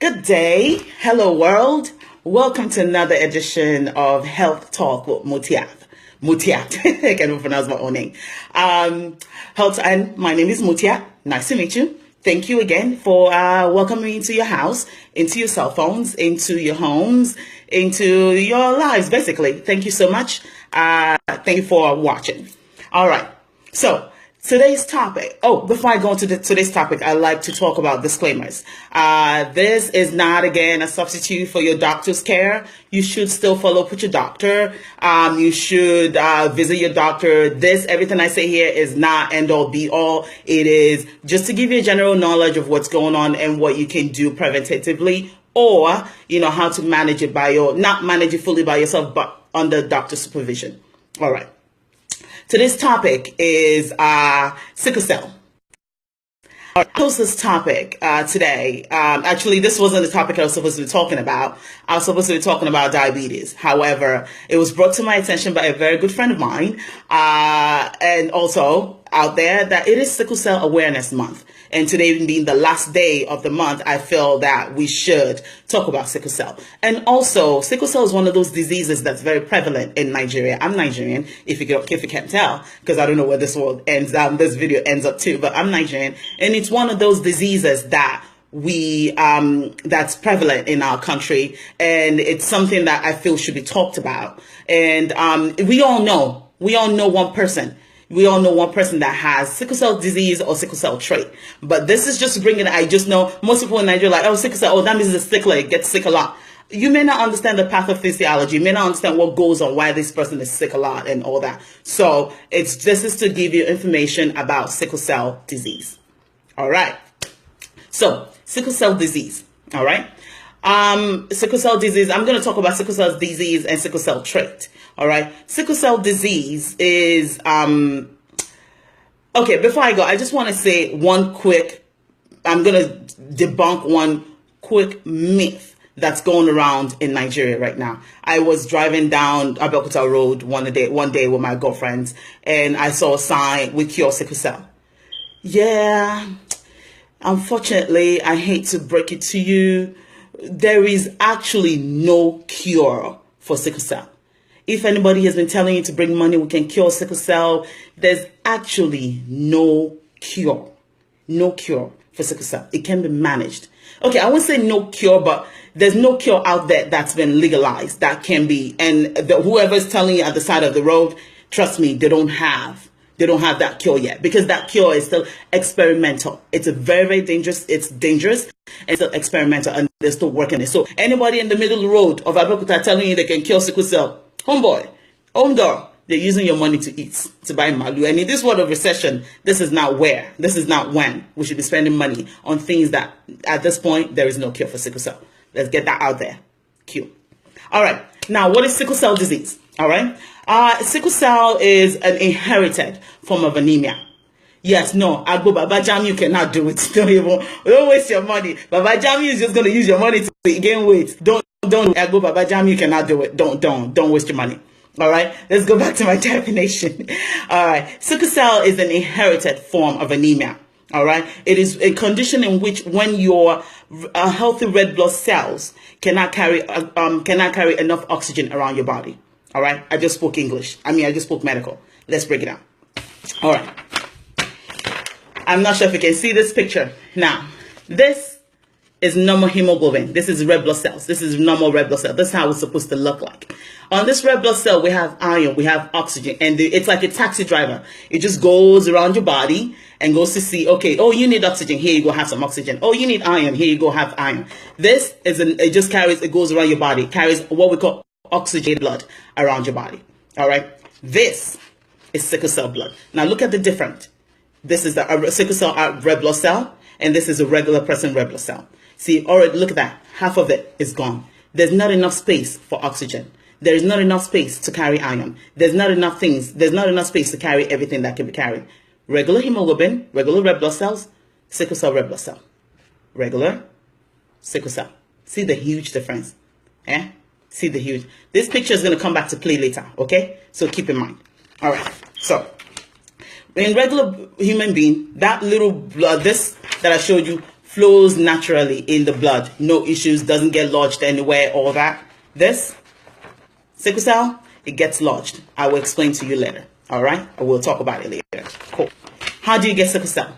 Good day. Hello, world. Welcome to another edition of Health Talk with Mutiat. Mutiat. I can't even pronounce my own name. And my name is Mutiat. Nice to meet you. Thank you again for welcoming me into your house, into your cell phones, into your homes, into your lives, basically. Thank you so much. Thank you for watching. All right. So, today's topic. Oh, before I go into today's topic, I like to talk about disclaimers. This is not, again, a substitute for your doctor's care. You should still follow up with your doctor. You should visit your doctor. Everything I say here is not end all be all. It is just to give you a general knowledge of what's going on and what you can do preventatively, or, how to manage it not manage it fully by yourself, but under doctor supervision. All right. Today's topic is sickle cell. I chose this topic today. Actually, this wasn't the topic I was supposed to be talking about. I was supposed to be talking about diabetes. However, it was brought to my attention by a very good friend of mine, and also out there, that it is Sickle Cell Awareness Month. And today being the last day of the month, I feel that we should talk about sickle cell. And also, sickle cell is one of those diseases that's very prevalent in Nigeria. I'm Nigerian, if you can't tell, because I don't know where this video ends up to, but I'm Nigerian. And it's one of those diseases that that's prevalent in our country. And it's something that I feel should be talked about. And we all know one person. We all know one person that has sickle cell disease or sickle cell trait. But this is just I just know most people in Nigeria are like, oh, sickle cell, oh, that means it's a sickler, it gets sick a lot. You may not understand the pathophysiology, you may not understand what goes on, why this person is sick a lot and all that. So this is to give you information about sickle cell disease. All right. So sickle cell disease. All right. Sickle cell disease. I'm going to talk about sickle cell disease and sickle cell trait. All right. Sickle cell disease is, okay, before I go, I just want to say I'm going to debunk one quick myth that's going around in Nigeria right now. I was driving down Abeokuta Road one day with my girlfriends, and I saw a sign, "We cure sickle cell." Yeah. Unfortunately, I hate to break it to you, there is actually no cure for sickle cell. If anybody has been telling you to bring money, we can cure sickle cell, there's actually no cure. No cure for sickle cell. It can be managed. Okay, I won't say no cure, but there's no cure out there that's been legalized that can be. And whoever's telling you at the side of the road, trust me, they don't have that cure yet, because that cure is still experimental. It's a very, very dangerous. It's dangerous and still experimental, and they're still working it. So anybody in the middle of the road of Abeokuta telling you they can cure sickle cell, homeboy, home door, they're using your money to eat, to buy malu. And in this world of recession, this is not when we should be spending money on things that at this point, there is no cure for sickle cell. Let's get that out there. Q. All right. Now, what is sickle cell disease? All right. Sickle cell is an inherited form of anemia. Yes, no, Agbo Baba Jam, you cannot do it. Don't waste your money. Baba Jam is just going to use your money to gain weight. Don't Agbo Baba Jam, you cannot do it. Don't waste your money. All right, let's go back to my definition. All right, sickle cell is an inherited form of anemia. All right, it is a condition in which when your healthy red blood cells cannot carry enough oxygen around your body. All right, I just spoke English. I just spoke medical. Let's break it down. All right. I'm not sure if you can see this picture. Now, this is normal hemoglobin. This is red blood cells. This is normal red blood cell. This is how it's supposed to look like. On this red blood cell, we have iron, we have oxygen, and it's like a taxi driver. It just goes around your body and goes to see, okay, oh, you need oxygen. Here you go, have some oxygen. Oh, you need iron. Here you go, have iron. This is it goes around your body. It carries what we call oxygenated blood around your body. All right. This is sickle cell blood. Now look at the difference. This is the sickle cell red blood cell, and this is a regular person red blood cell. See, already look at that. Half of it is gone. There's not enough space for oxygen. There is not enough space to carry iron. There's not enough space to carry everything that can be carried. Regular hemoglobin, regular red blood cells, sickle cell red blood cell. Regular sickle cell. See the huge difference? Eh? See the huge. This picture is going to come back to play later, okay? So keep in mind. All right. So in regular human being, that little blood, this that I showed you, flows naturally in the blood. No issues, doesn't get lodged anywhere, all that. This, sickle cell, it gets lodged. I will explain to you later. All right? I will talk about it later. Cool. How do you get sickle cell?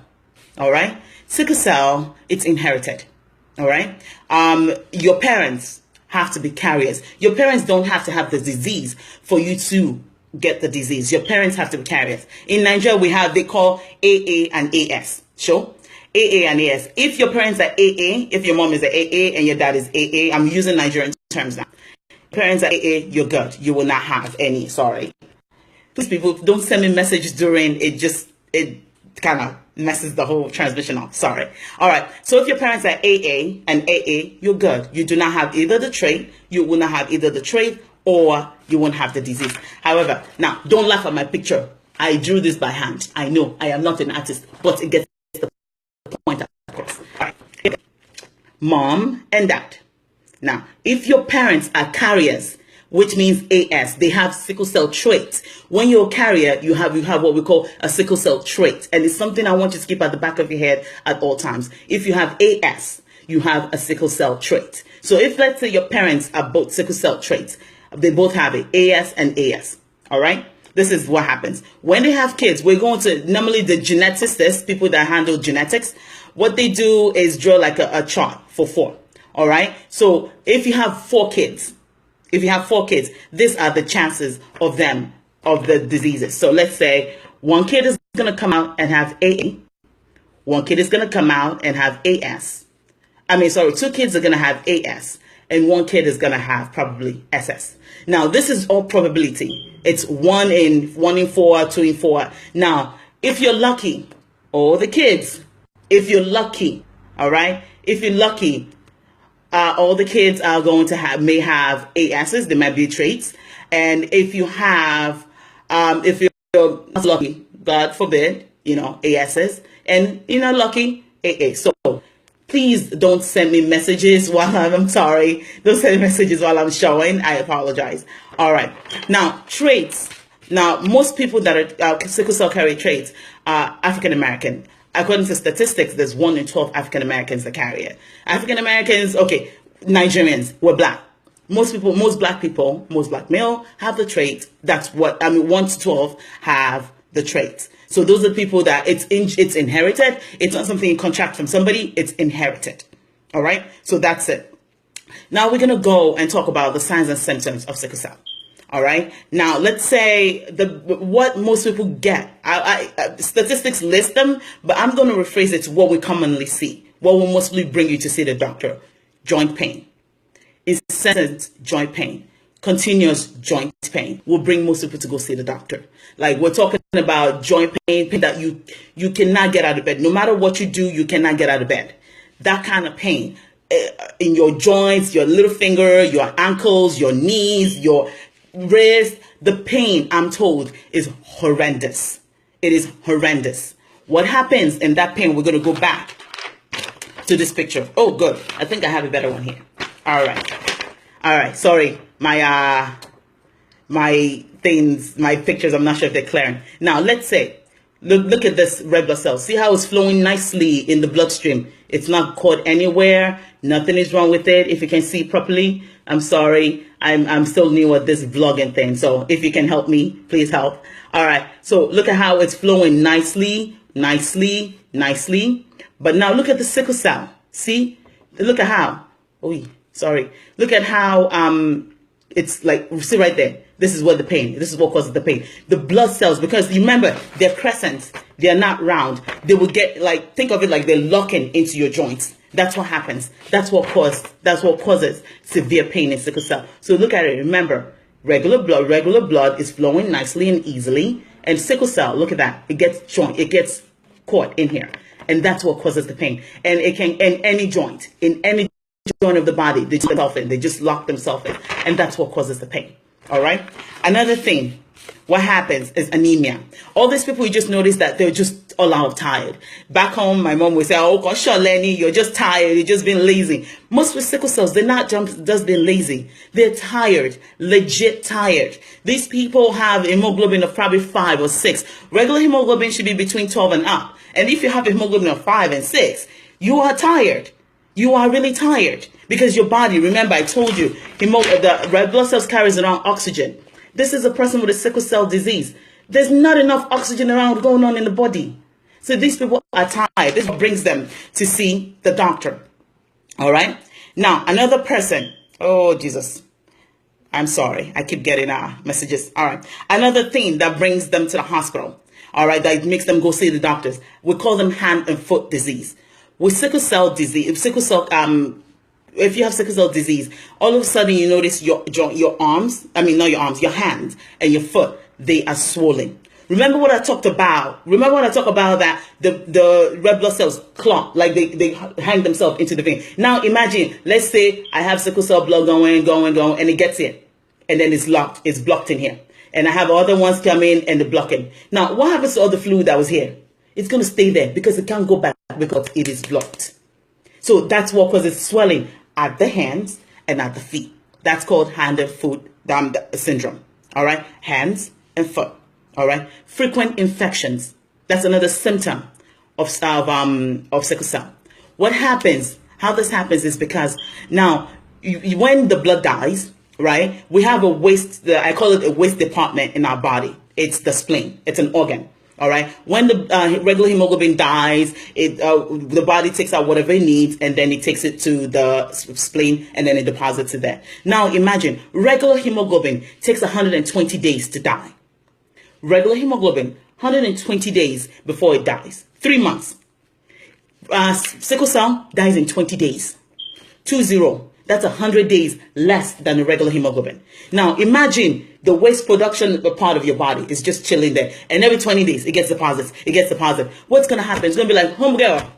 All right? Sickle cell, it's inherited. All right? Your parents have to be carriers. Your parents don't have to have the disease for you to get the disease. Your parents have to be carriers. In Nigeria, they call AA and AS. Sure? AA and AS. If your parents are AA, if your mom is an AA and your dad is AA, I'm using Nigerian terms now. Parents are AA, you're good. You will not have any. Sorry. These people don't send me messages during it kind of messes the whole transmission up. Sorry. All right. So if your parents are AA and AA, you're good. You do not have either the trait. You will not have either the trait or you won't have the disease. However, now don't laugh at my picture. I drew this by hand. I know I am not an artist, but it gets the point across. All right. Mom and dad. Now, if your parents are carriers, which means AS, they have sickle cell traits. When you're a carrier, you have what we call a sickle cell trait. And it's something I want you to keep at the back of your head at all times. If you have AS, you have a sickle cell trait. So if, let's say, your parents are both sickle cell traits, they both have it, AS and AS. All right? This is what happens. When they have kids, we're going to, normally the geneticists, people that handle genetics, what they do is draw like a chart for 4. All right? So if you have 4 kids, these are the chances of the diseases. So let's say one kid is going to come out and have AA. One kid is going to come out and have AS. 2 kids are going to have AS. And one kid is going to have probably SS. Now, this is all probability. It's 1 in 4, 2 in 4. Now, if you're lucky, all the kids, if you're lucky, all right, if you're lucky, all the kids are going to may have ASs. They might be traits. And if you have, if you're not lucky, God forbid, ASs, and you're not lucky, AA. So please don't send me messages while I'm sorry. Don't send me messages while I'm showing. I apologize. All right. Now, traits. Now, most people that are sickle cell carry traits are African American. According to statistics, there's 1 in 12 African Americans that carry it. African Americans, okay, Nigerians, we're black. Most black male have the trait. That's what, 1 to 12 have the trait. So those are people that it's inherited. It's not something you contract from somebody. It's inherited. All right. So that's it. Now we're going to go and talk about the signs and symptoms of sickle cell. All right. Now, let's say what most people get. Statistics list them, but I'm going to rephrase it to what we commonly see. What will mostly bring you to see the doctor? Joint pain, incessant joint pain, continuous joint pain will bring most people to go see the doctor. Like we're talking about joint pain that you cannot get out of bed. No matter what you do, you cannot get out of bed. That kind of pain in your joints, your little finger, your ankles, your knees, your wrist, the pain, I'm told, is horrendous. It is horrendous. What happens in that pain? We're going to go back to this picture. Oh, good. I think I have a better one here. All right. Sorry. My pictures, I'm not sure if they're clearing. Now, let's say, look at this red blood cell. See how it's flowing nicely in the bloodstream. It's not caught anywhere. Nothing is wrong with it. If you can see properly, I'm sorry. I'm still new at this vlogging thing. So if you can help me, please help. All right. So look at how it's flowing nicely. But now look at the sickle cell. See? Look at how. Oh, sorry. Look at how it's like, see right there. This is what causes the pain. The blood cells, because you remember, they're crescent. They're not round. They will get think of it like they're locking into your joints. That's what happens. That's what causes severe pain in sickle cell. So look at it. Remember, regular blood is flowing nicely and easily. And sickle cell, look at that. It gets caught in here. And that's what causes the pain. And it can in any joint of the body, they just lock themselves in. And that's what causes the pain. All right. Another thing, what happens is anemia. All these people, you just notice that they're just all out tired. Back home, my mom would say, oh gosh, sure, Lenny, you're just tired. You're just being lazy. Most with sickle cells, they're not just being lazy. They're tired, legit tired. These people have hemoglobin of probably 5 or 6. Regular hemoglobin should be between 12 and up. And if you have hemoglobin of 5 and 6, You are tired. You are really tired because your body, remember I told you, the red blood cells carries around oxygen. This is a person with a sickle cell disease. There's not enough oxygen around going on in the body. So these people are tired. This brings them to see the doctor. All right. Now, another person. Oh, Jesus. I'm sorry. I keep getting messages. All right. Another thing that brings them to the hospital. All right. That makes them go see the doctors. We call them hand and foot disease. With sickle cell disease, if you have sickle cell disease, all of a sudden you notice your arms, not your arms, your hands and your foot, they are swollen. Remember what I talked about? Remember when I talked about that the red blood cells clot, like they hang themselves into the vein. Now imagine, let's say I have sickle cell blood going, and it gets in, and then it's blocked in here. And I have other ones come in and they're blocking. Now, what happens to all the fluid that was here? It's going to stay there because it can't go back because it is blocked. So that's what causes swelling at the hands and at the feet. That's called hand and foot syndrome. All right, hands and foot. All right, frequent infections. That's another symptom of sickle cell. What happens? How this happens is because now when the blood dies, right? We have a waste. I call it a waste department in our body. It's the spleen. It's an organ. All right. When the regular hemoglobin dies, the body takes out whatever it needs, and then it takes it to the spleen, and then it deposits it there. Now imagine regular hemoglobin takes 120 days to die. Regular hemoglobin, 120 days before it dies. 3 months. Sickle cell dies in 20 days. 20. That's 100 days less than the regular hemoglobin. Now, imagine the waste production part of your body is just chilling there. And every 20 days, it gets deposits. It gets deposited. What's going to happen? It's going to be like, home girl,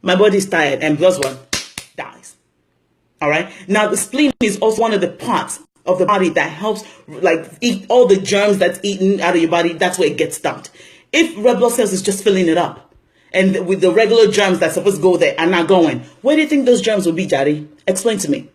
my body's tired. And guess what? Dies. All right. Now, the spleen is also one of the parts of the body that helps eat all the germs that's eaten out of your body. That's where it gets dumped. If red blood cells is just filling it up, and with the regular germs that's supposed to go there are not going, where do you think those germs will be, Jari? Explain to me.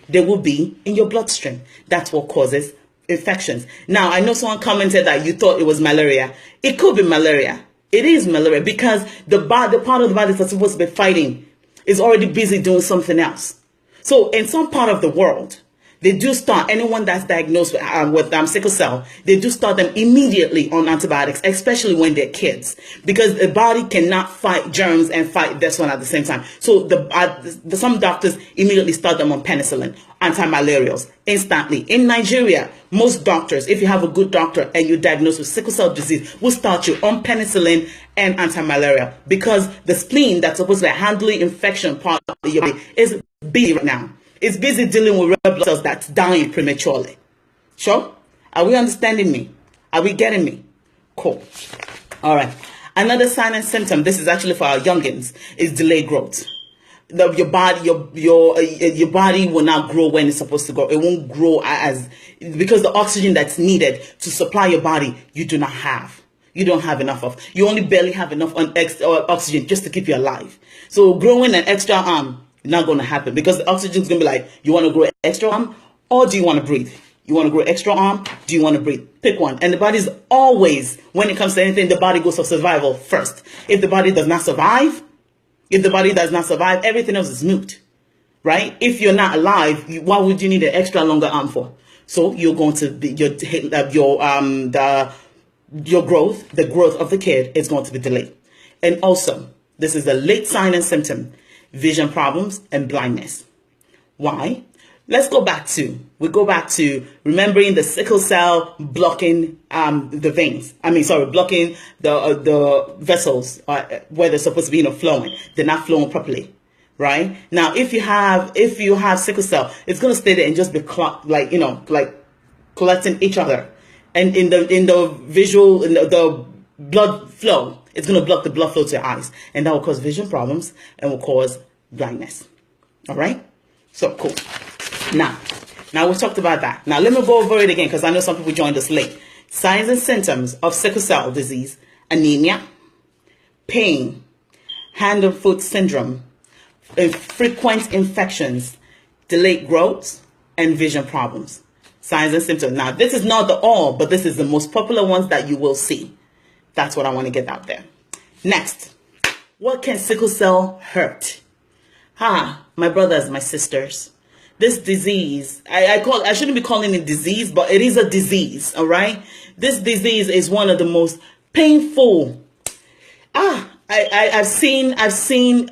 They will be in your bloodstream. That's what causes infections. Now, I know someone commented that you thought it was malaria. It could be malaria. It is malaria because the part of the body that's supposed to be fighting is already busy doing something else. So in some part of the world, they do start anyone that's diagnosed with sickle cell. They do start them immediately on antibiotics, especially when they're kids, because the body cannot fight germs and fight this one at the same time. So some doctors immediately start them on penicillin, anti-malarials, instantly. In Nigeria, most doctors, if you have a good doctor and you're diagnosed with sickle cell disease, will start you on penicillin and anti-malaria because the spleen that's supposed to be handling infection part of your body is busy right now. It's busy dealing with red blood cells that's dying prematurely. Sure? Are we understanding me? Are we getting me? Cool. All right. Another sign and symptom, this is actually for our youngins, is delayed growth. Your body will not grow when it's supposed to grow. It won't grow because the oxygen that's needed to supply your body, you do not have. You don't have enough of. You only barely have enough oxygen just to keep you alive. So growing an extra arm, not going to happen because the oxygen is going to be like, you want to grow extra arm or do you want to breathe? You want to grow extra arm? Do you want to breathe? Pick one. And the body's always, when it comes to anything, the body goes for survival first. If the body does not survive, everything else is moot, right? If you're not alive, what would you need an extra longer arm for? So you're going to be, the growth of the kid is going to be delayed. And also, this is a late sign and symptom. Vision problems and blindness. Why? We go back to remembering the sickle cell blocking the veins. Blocking the vessels where they're supposed to be flowing. They're not flowing properly, right? Now, if you have sickle cell, it's gonna stay there and just be collecting each other, and in the blood flow. It's going to block the blood flow to your eyes, and that will cause vision problems and will cause blindness. All right? So, cool. Now we talked about that. Now, let me go over it again because I know some people joined us late. Signs and symptoms of sickle cell disease: anemia, pain, hand and foot syndrome, frequent infections, delayed growth, and vision problems. Signs and symptoms. Now, this is not the all, but this is the most popular ones that you will see. That's what I want to get out there. Next, What can sickle cell hurt? My brothers, my sisters. This disease, I shouldn't be calling it disease, but it is a disease, all right? This disease is one of the most painful. I've seen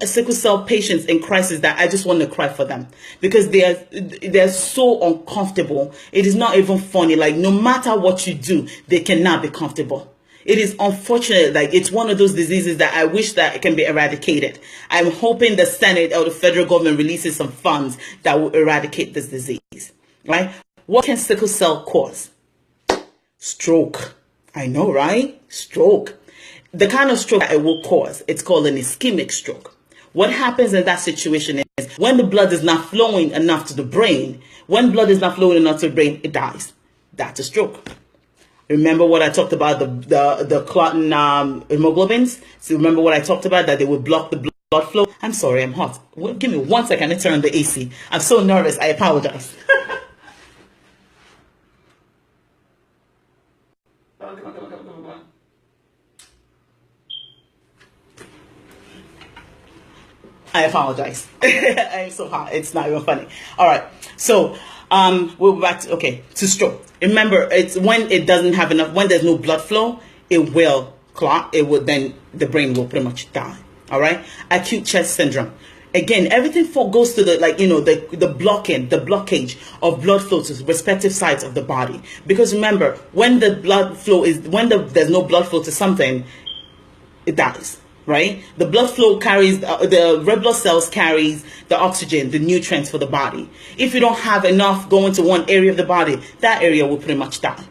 sickle cell patients in crisis that I just want to cry for them because they're so uncomfortable. It is not even funny. Like, no matter what you do, they cannot be comfortable. It is unfortunate. Like, it's one of those diseases that I wish that it can be eradicated. I'm hoping the Senate or the federal government releases some funds that will eradicate this disease, right? What can sickle cell cause? Stroke. I know, right? Stroke. The kind of stroke that it will cause, it's called an ischemic stroke. What happens in that situation is when the blood is not flowing enough to the brain, it dies. That's a stroke. Remember what I talked about, the clotting hemoglobins? So remember what I talked about, that they would block the blood flow? I'm sorry, I'm hot. Give me 1 second to turn on the AC. I'm so nervous. I apologize. I apologize. I'm so hot. It's not even funny. All right. So we'll go back to stroke. Remember, it's when it doesn't have enough, when there's no blood flow, it will clot. It will then, the brain will pretty much die. All right. Acute chest syndrome. Again, everything goes to the the blockage of blood flow to respective sides of the body. Because remember, when the blood flow there's no blood flow to something, it dies. Right? The blood flow carries, the red blood cells carries the oxygen, the nutrients for the body. If you don't have enough going to one area of the body, that area will pretty much die.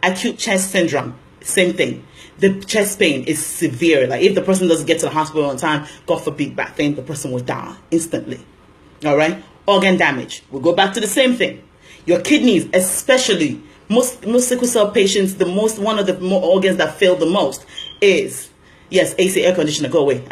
Acute chest syndrome, same thing. The chest pain is severe. Like, if the person doesn't get to the hospital on time, God forbid, back then, the person will die instantly. All right? Organ damage. We'll go back to the same thing. Your kidneys, especially, most sickle cell patients, one of the organs that fail the most is, yes, AC, air conditioner, go away.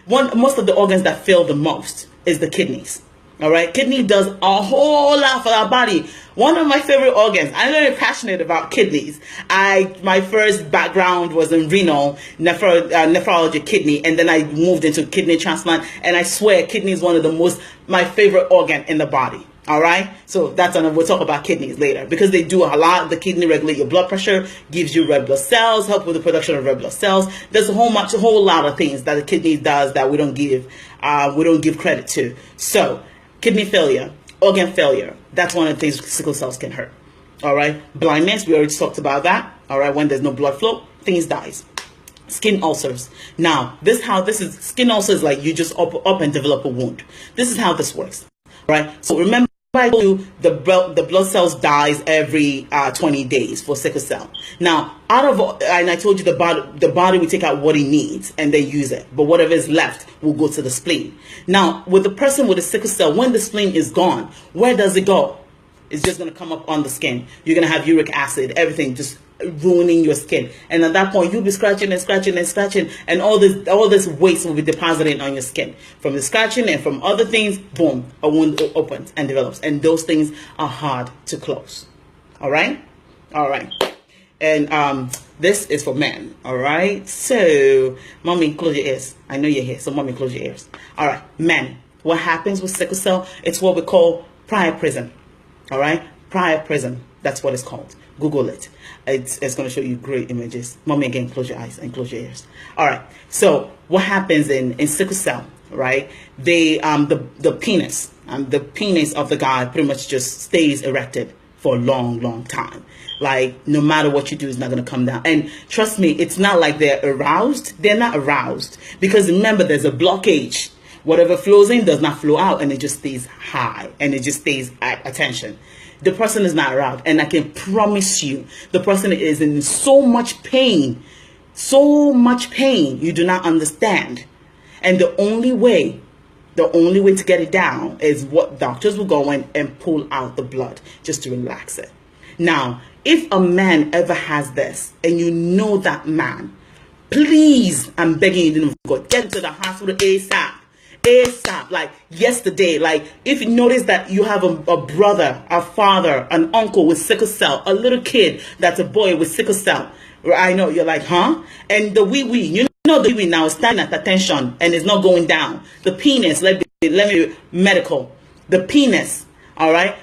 Most of the organs that fail the most is the kidneys. All right, kidney does a whole lot for our body. One of my favorite organs. I'm very passionate about kidneys. My first background was in renal nephrology, kidney, and then I moved into kidney transplant. And I swear, kidney is one of my favorite organ in the body. All right, so we'll talk about kidneys later, because they do a lot. The kidney regulate your blood pressure, gives you red blood cells, help with the production of red blood cells. There's a whole lot of things that the kidney does that we don't give credit to. So, kidney failure, organ failure, that's one of the things sickle cells can hurt. All right, blindness, we already talked about that. All right, when there's no blood flow, things dies. Skin ulcers. Now, skin ulcers, like you just up and develop a wound. This is how this works. Right. So remember, I told you the blood cells dies every 20 days for sickle cell. Now, and I told you the body will take out what it needs and they use it, but whatever is left will go to the spleen. Now, with the person with a sickle cell, when the spleen is gone, where does it go? It's just going to come up on the skin. You're going to have uric acid, everything just ruining your skin. And at that point, you'll be scratching and scratching and scratching, and all this waste will be depositing on your skin. From the scratching and from other things, boom, a wound opens and develops. And those things are hard to close. All right? All right. And this is for men. All right? So, mommy, close your ears. I know you're here, so mommy, close your ears. All right. Men, what happens with sickle cell? It's what we call priapism. All right? Priapism. That's what it's called. Google it. It's going to show you great images. Mommy, again, close your eyes and close your ears. All right. So what happens in sickle cell, right? The penis of the guy pretty much just stays erected for a long, long time. Like, no matter what you do, it's not going to come down. And trust me, it's not like they're aroused. They're not aroused. Because remember, there's a blockage. Whatever flows in does not flow out, and it just stays high, and it just stays at attention. The person is not aroused, and I can promise you, the person is in so much pain, you do not understand. And the only way to get it down is what doctors will go in and pull out the blood just to relax it. Now, if a man ever has this, and you know that man, please, I'm begging you, get to the hospital ASAP. Like yesterday. Like, if you notice that you have a brother, a father, an uncle with sickle cell, a little kid that's a boy with sickle cell, I know you're like, huh? And the wee, you know the baby now is standing at attention and is not going down. The penis, let me be medical. The penis, all right,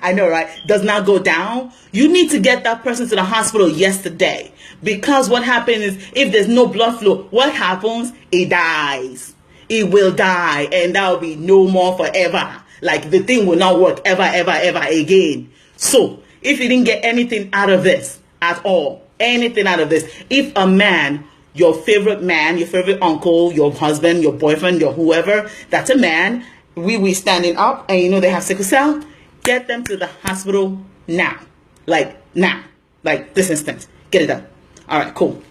I know, right, does not go down. You need to get that person to the hospital yesterday, because what happens is, if there's no blood flow, what happens? It dies. It will die, and that will be no more forever. Like, the thing will not work ever, ever, ever again. So if you didn't get anything out of this at all, anything out of this, if a man, your favorite uncle, your husband, your boyfriend, your whoever, that's a man, we standing up, and you know they have sickle cell, get them to the hospital now. Like this instant. Get it done. All right, cool.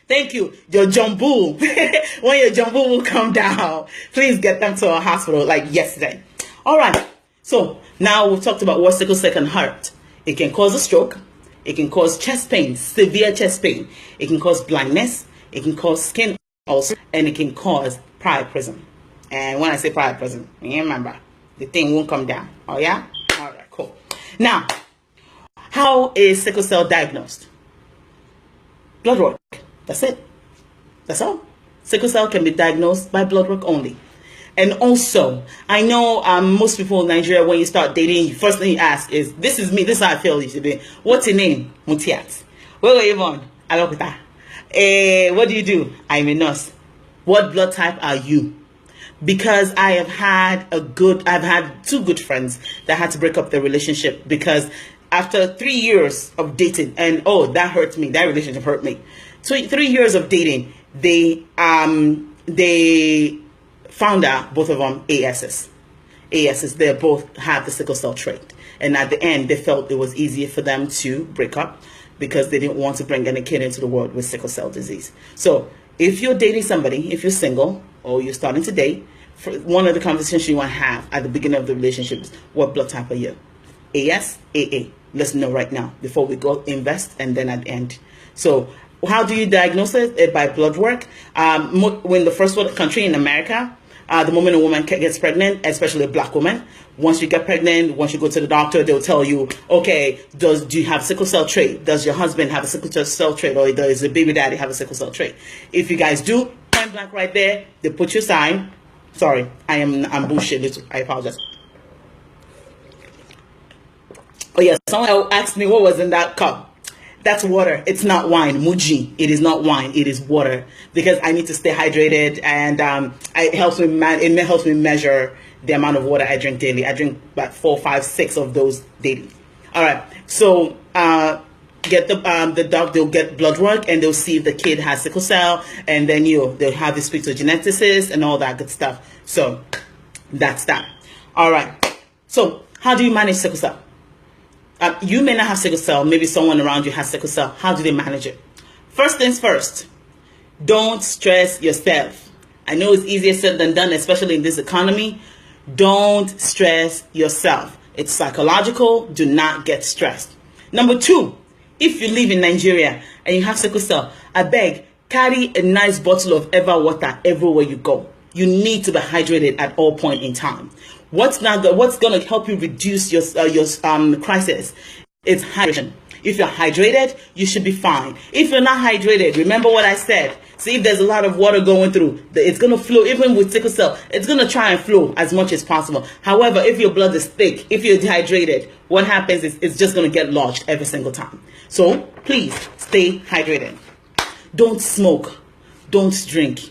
Thank you. Your jumbo, when your jumbo will come down, please get them to a hospital like yesterday. All right. So now we've talked about what sickle cell can hurt. It can cause a stroke. It can cause chest pain, severe chest pain. It can cause blindness. It can cause skin ulcer, and it can cause priapism. And when I say priapism, you remember, the thing won't come down. Oh yeah? All right, cool. Now, how is sickle cell diagnosed? Blood work. That's it. That's all. Sickle cell can be diagnosed by blood work only. And also, I know most people in Nigeria, when you start dating, first thing you ask is, this is me, this is how I feel you should be. What's your name? Mutiat. Where were you born? Alokita. What do you do? I'm a nurse. What blood type are you? Because I've had two good friends that had to break up their relationship because after 3 years of dating, and oh, that hurt me, that relationship hurt me. So 3 years of dating, they found out, both of them, ASs. They both have the sickle cell trait. And at the end, they felt it was easier for them to break up because they didn't want to bring any kid into the world with sickle cell disease. So if you're dating somebody, if you're single or you're starting to date, one of the conversations you want to have at the beginning of the relationship is, what blood type are you? AS, AA. Let's know right now before we go invest, and then at the end. So how do you diagnose it? By blood work. When the first world country in America, the moment a woman gets pregnant, especially a black woman, once you get pregnant, once you go to the doctor, they'll tell you, okay, do you have sickle cell trait? Does your husband have a sickle cell trait, or does the baby daddy have a sickle cell trait? If you guys do, point blank right there, they put your sign. Sorry, I'm bullshit. I apologize. Oh yes, someone asked me what was in that cup. That's water. It's not wine. Muji. It is not wine. It is water, because I need to stay hydrated, and it helps me measure the amount of water I drink daily. I drink about 4, 5, 6 of those daily. All right. So get the doctor. They'll get blood work, and they'll see if the kid has sickle cell, and then they'll have to speak to a geneticist and all that good stuff. So that's that. All right. So how do you manage sickle cell? You may not have sickle cell. Maybe someone around you has sickle cell. How do they manage it? First things first, don't stress yourself. I know it's easier said than done, especially in this economy. Don't stress yourself. It's psychological. Do not get stressed. Number 2, if you live in Nigeria and you have sickle cell, I beg, carry a nice bottle of Eva water everywhere you go. You need to be hydrated at all point in time. What's going to help you reduce your crisis? It's hydration. If you're hydrated, you should be fine. If you're not hydrated, remember what I said. See, if there's a lot of water going through, it's going to flow. Even with sickle cell, it's going to try and flow as much as possible. However, if your blood is thick, if you're dehydrated, what happens is it's just going to get lodged every single time. So please stay hydrated. Don't smoke. Don't drink.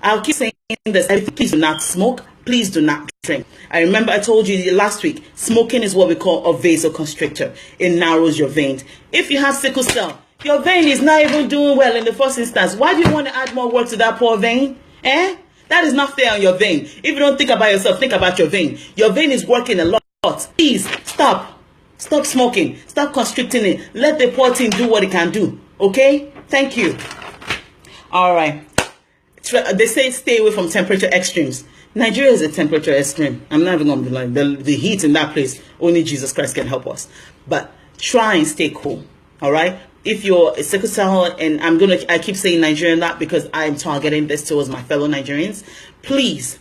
I'll keep saying this. Please do not smoke. Please do not drink. I remember I told you last week, smoking is what we call a vasoconstrictor. It narrows your veins. If you have sickle cell, your vein is not even doing well in the first instance. Why do you want to add more work to that poor vein? That is not fair on your vein. If you don't think about yourself, think about your vein. Your vein is working a lot. Please, stop. Stop smoking. Stop constricting it. Let the poor thing do what it can do. Okay? Thank you. All right. They say stay away from temperature extremes. Nigeria is a temperature extreme. I'm not even going to be like, the heat in that place, only Jesus Christ can help us. But try and stay cool. All right? If you're a sickle cell, and I keep saying Nigerian that because I'm targeting this towards my fellow Nigerians, please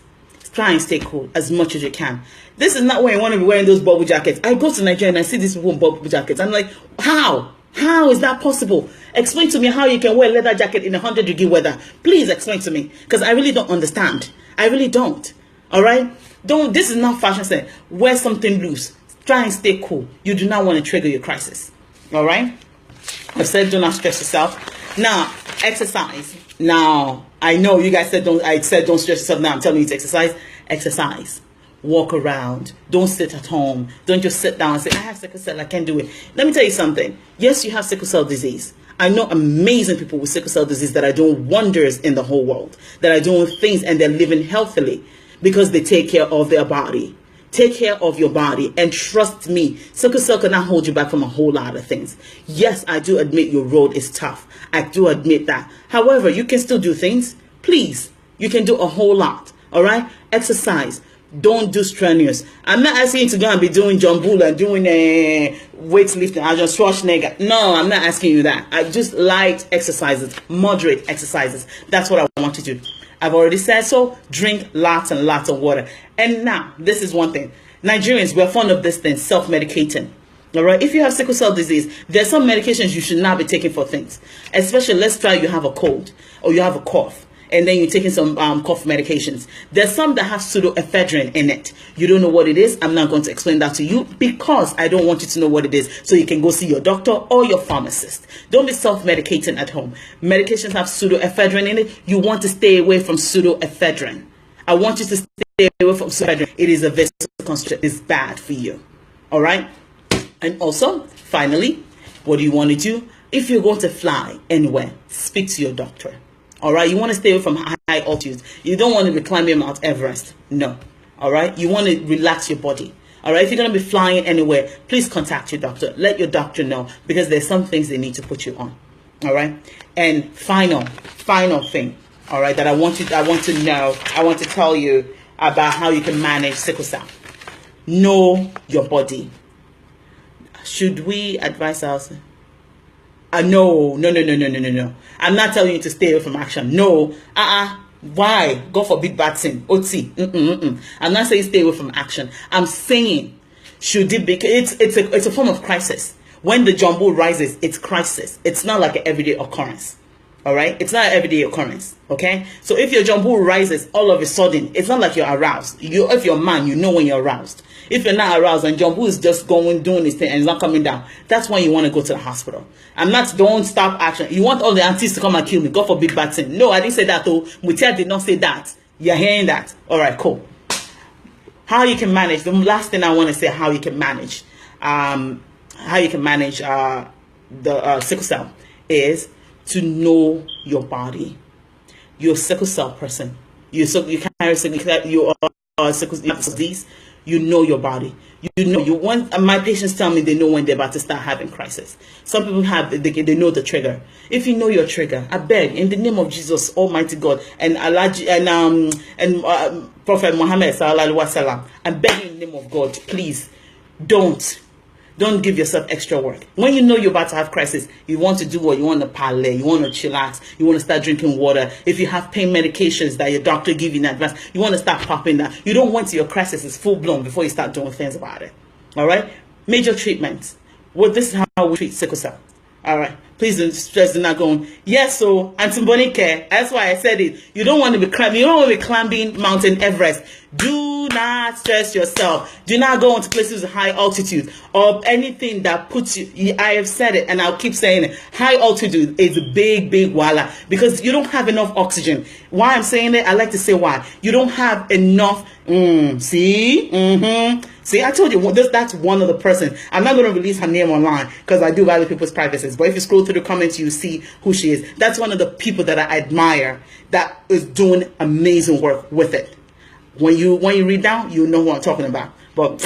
try and stay cool as much as you can. This is not where you want to be wearing those bubble jackets. I go to Nigeria and I see these people in bubble jackets. I'm like, how? How is that possible? Explain to me how you can wear a leather jacket in 100-degree weather. Please explain to me, because I really don't understand. I really don't. All right? This is not fashion sense. Wear something loose. Try and stay cool. You do not want to trigger your crisis. All right? I've said do not stress yourself. Now, exercise. Now, I know you guys said don't stress yourself. Now I'm telling you to exercise. Exercise. Walk around. Don't sit at home. Don't just sit down and say, I have sickle cell, I can't do it. Let me tell you something. Yes, you have sickle cell disease. I know amazing people with sickle cell disease that are doing wonders in the whole world, that are doing things and they're living healthily because they take care of their body. Take care of your body, and trust me, sickle cell cannot hold you back from a whole lot of things. Yes, I do admit your road is tough. I do admit that. However, you can still do things. Please, you can do a whole lot. All right? Exercise. Don't do strenuous. I'm not asking you to go and be doing jumble and doing weightlifting. I just Schwarzenegger. No, I'm not asking you that. I just light exercises, moderate exercises. That's what I want you to do. I've already said so. Drink lots and lots of water. And now, this is one thing. Nigerians, we're fond of this thing, self-medicating. All right? If you have sickle cell disease, there's some medications you should not be taking for things. Especially, let's try you have a cold or you have a cough, and then you're taking some cough medications. There's some that have pseudoephedrine in it. You don't know what it is. I'm not going to explain that to you because I don't want you to know what it is, so you can go see your doctor or your pharmacist. Don't be self-medicating at home. Medications have pseudoephedrine in it. You want to stay away from pseudoephedrine. I want you to stay away from pseudoephedrine. It is a vasoconstrictor. It's bad for you. All right? And also, finally, what do you want to do? If you're going to fly anywhere, speak to your doctor. All right, you want to stay away from high altitudes. You don't want to be climbing Mount Everest. No. All right, you want to relax your body. All right, if you're going to be flying anywhere, please contact your doctor. Let your doctor know, because there's some things they need to put you on. All right, and final thing. All right, that I want to know. I want to tell you about how you can manage sickle cell. Know your body. Should we advise ourselves? No. I'm not telling you to stay away from action. No. Why? Go for big bad thing. OT. I'm not saying stay away from action. I'm saying, should it be? It's a form of crisis. When the jumbo rises, it's crisis. It's not like an everyday occurrence. All right? It's not an everyday occurrence. Okay? So if your jumbo rises all of a sudden, it's not like you're aroused. If you're a man, you know when you're aroused. If you're not aroused and jumbo is just doing his thing and it's not coming down, that's when you want to go to the hospital. Don't stop action. You want all the aunties to come and kill me. Go for big bad thing. No, I didn't say that though. Mutiat did not say that. You're hearing that. All right, cool. How you can manage. The last thing I want to say, how you can manage the sickle cell is to know your body. You're a sickle cell person. You carry sickle disease. You know your body. My patients tell me they know when they're about to start having crisis. Some people they know the trigger. If you know your trigger, I beg in the name of Jesus, Almighty God, and Prophet Muhammad sallallahu alaihi wasallam, I'm begging in the name of God, please don't give yourself extra work. When you know you're about to have crisis, you want to do what? You want to parlay, you want to chillax, you want to start drinking water. If you have pain medications that your doctor give you in advance, you want to start popping that. You don't want your crisis is full blown before you start doing things about it. All right? Major treatments. Well, this is how we treat sickle cell. All right. Please don't stress. They're not going. Yes, so care. That's why I said it. You don't want to be climbing. You don't want to be climbing Mountain Everest. Do not stress yourself. Do not go into places with high altitude or anything that puts you. I have said it, and I'll keep saying it. High altitude is a big walla because you don't have enough oxygen. Why I'm saying it? I like to say why. You don't have enough. See, I told you that's one of the persons. I'm not going to release her name online because I do value people's privacies. But if you scroll through the comments, you see who she is. That's one of the people that I admire that is doing amazing work with it. When you read down, you know what I'm talking about. But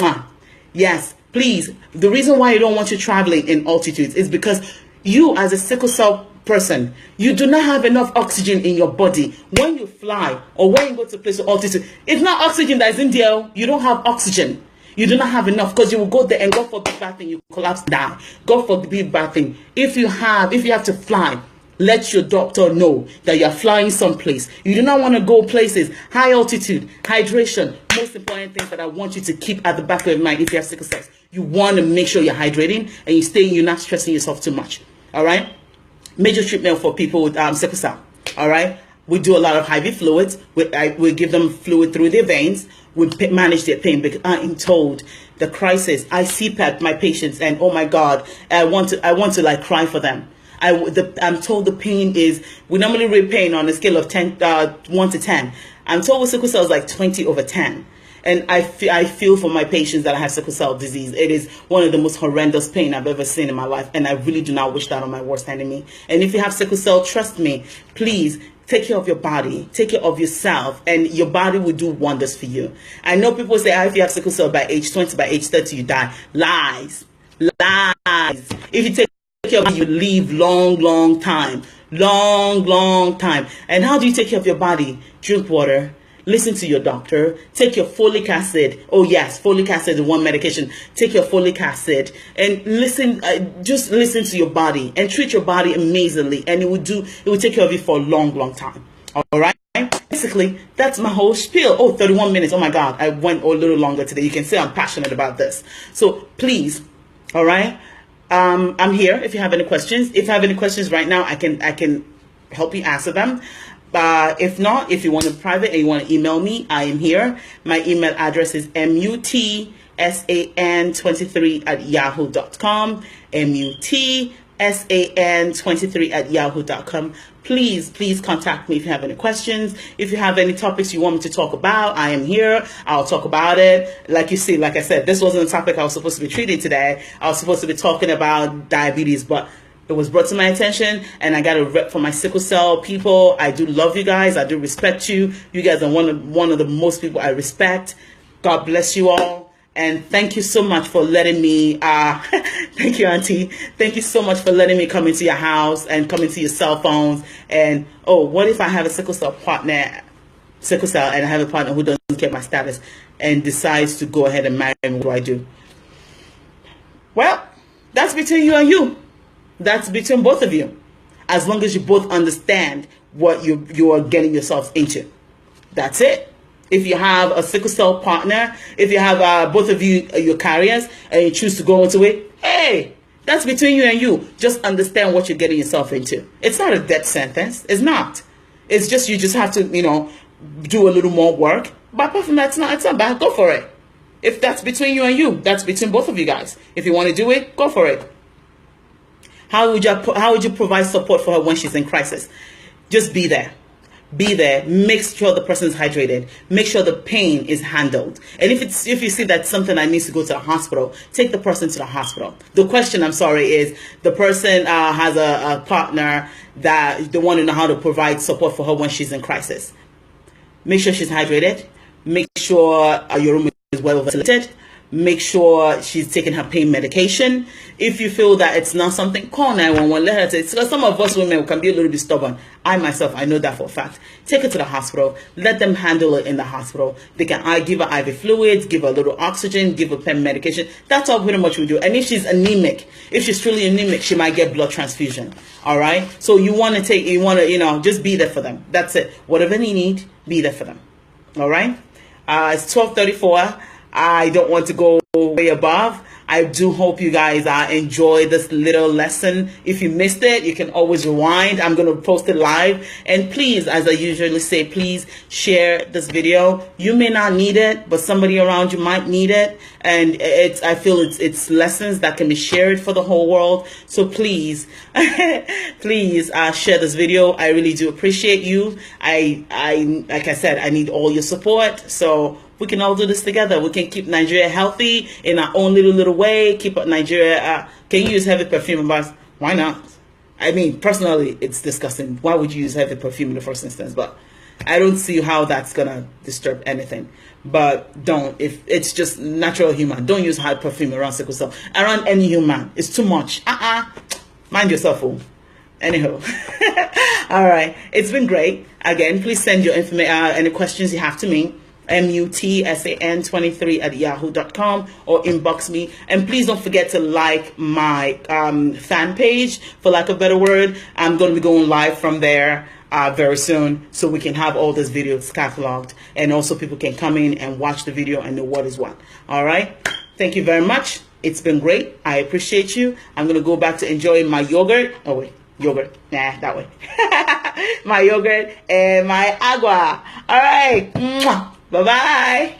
yes, please. The reason why you don't want you traveling in altitudes is because you, as a sickle cell person, you do not have enough oxygen in your body. When you fly or when you go to a place of altitude, it's not oxygen that is in there. You don't have oxygen. You do not have enough because you will go there and go for the big bad thing. You collapse down. Go for the big bad thing. If you have to fly, let your doctor know that you are flying someplace. You do not want to go places, high altitude, hydration, most important things that I want you to keep at the back of your mind if you have sickle cells. You want to make sure you're hydrating and you're not stressing yourself too much. All right. Major treatment for people with sickle cell. All right. We do a lot of IV fluids. We give them fluid through their veins. We manage their pain because I'm told the crisis. I CPAP my patients, and oh my God, I want to like cry for them. I'm told the pain is, we normally rate pain on a scale of 1 to 10. I'm told with sickle cell is like 20/10. And I feel for my patients that have sickle cell disease. It is one of the most horrendous pain I've ever seen in my life. And I really do not wish that on my worst enemy. And if you have sickle cell, trust me, please take care of your body, take care of yourself, and your body will do wonders for you. I know people say, if you have sickle cell by age 20, by age 30, you die. Lies. Lies. If you take care of it, you live long time. Long time. And how do you take care of your body? Drink water. Listen to your doctor. Take your folic acid. Oh yes, folic acid is one medication. Take your folic acid and listen. Just listen to your body and treat your body amazingly, and it will take care of you for a long time. All right. Basically, that's my whole spiel. Oh, 31 minutes. Oh my God, I went a little longer today. You can see I'm passionate about this. So please, all right. I'm here if you have any questions. If you have any questions right now, I can help you answer them. If not, if you want to private and you want to email me, I am here. My email address is mutsan23@yahoo.com. mutsan23@yahoo.com. Please contact me if you have any questions. If you have any topics you want me to talk about, I am here. I'll talk about it. Like I said, this wasn't a topic I was supposed to be treating today. I was supposed to be talking about diabetes, but it was brought to my attention, and I got a rep for my sickle cell people. I do love you guys. I do respect you. You guys are one of the most people I respect. God bless you all. And thank you so much for letting me, thank you, Auntie. Thank you so much for letting me come into your house and come into your cell phones. And, oh, what if I have a sickle cell and I have a partner who doesn't care my status and decides to go ahead and marry me? What do I do? Well, that's between you and you. That's between both of you. As long as you both understand what you are getting yourselves into. That's it. If you have a sickle cell partner, if you have both of you, your carriers, and you choose to go into it, hey, that's between you and you. Just understand what you're getting yourself into. It's not a death sentence. It's not. It's just, you just have to, do a little more work. But apart from that, it's not bad. Go for it. If that's between you and you, that's between both of you guys. If you want to do it, go for it. How would you provide support for her when she's in crisis? Just be there. Be there. Make sure the person is hydrated. Make sure the pain is handled. And if you see that's something that needs to go to the hospital, take the person to the hospital. The question, I'm sorry, is the person has a partner that they want to know how to provide support for her when she's in crisis. Make sure she's hydrated. Make sure your room is well ventilated. Make sure she's taking her pain medication. If you feel that it's not something, call 911. Let her take it. Because some of us women can be a little bit stubborn. I myself, I know that for a fact. Take her to the hospital. Let them handle it in the hospital. They can give her IV fluids, give her a little oxygen, give her pain medication. That's all pretty much we do. And if she's anemic, if she's truly anemic, she might get blood transfusion. All right. So you want to just be there for them. That's it. Whatever they need, be there for them. All right. It's 12:34. I don't want to go way above. I do hope you guys enjoy this little lesson. If you missed it, you can always rewind. I'm going to post it live. And please, as I usually say, please share this video. You may not need it, but somebody around you might need it. And I feel it's lessons that can be shared for the whole world. So please, please share this video. I really do appreciate you. Like I said, I need all your support. So we can all do this together. We can keep Nigeria healthy in our own little way. Keep Nigeria. Can you use heavy perfume in bars? Why not? I mean, personally, it's disgusting. Why would you use heavy perfume in the first instance? But I don't see how that's gonna disturb anything. But don't. If it's just natural human, don't use high perfume around sickle cell. Around any human, it's too much. Mind yourself, fool. Anyhow, all right. It's been great. Again, please send your information, any questions you have to me. mutsan23@yahoo.com or inbox me. And please don't forget to like my fan page, for lack of a better word. I'm going to be going live from there very soon, so we can have all these videos cataloged, and also people can come in and watch the video and know what is what. All right. Thank you very much. It's been great. I appreciate you. I'm going to go back to enjoying my yogurt. Oh, wait. Yogurt. Nah, that way. My yogurt and my agua. All right. Bye-bye.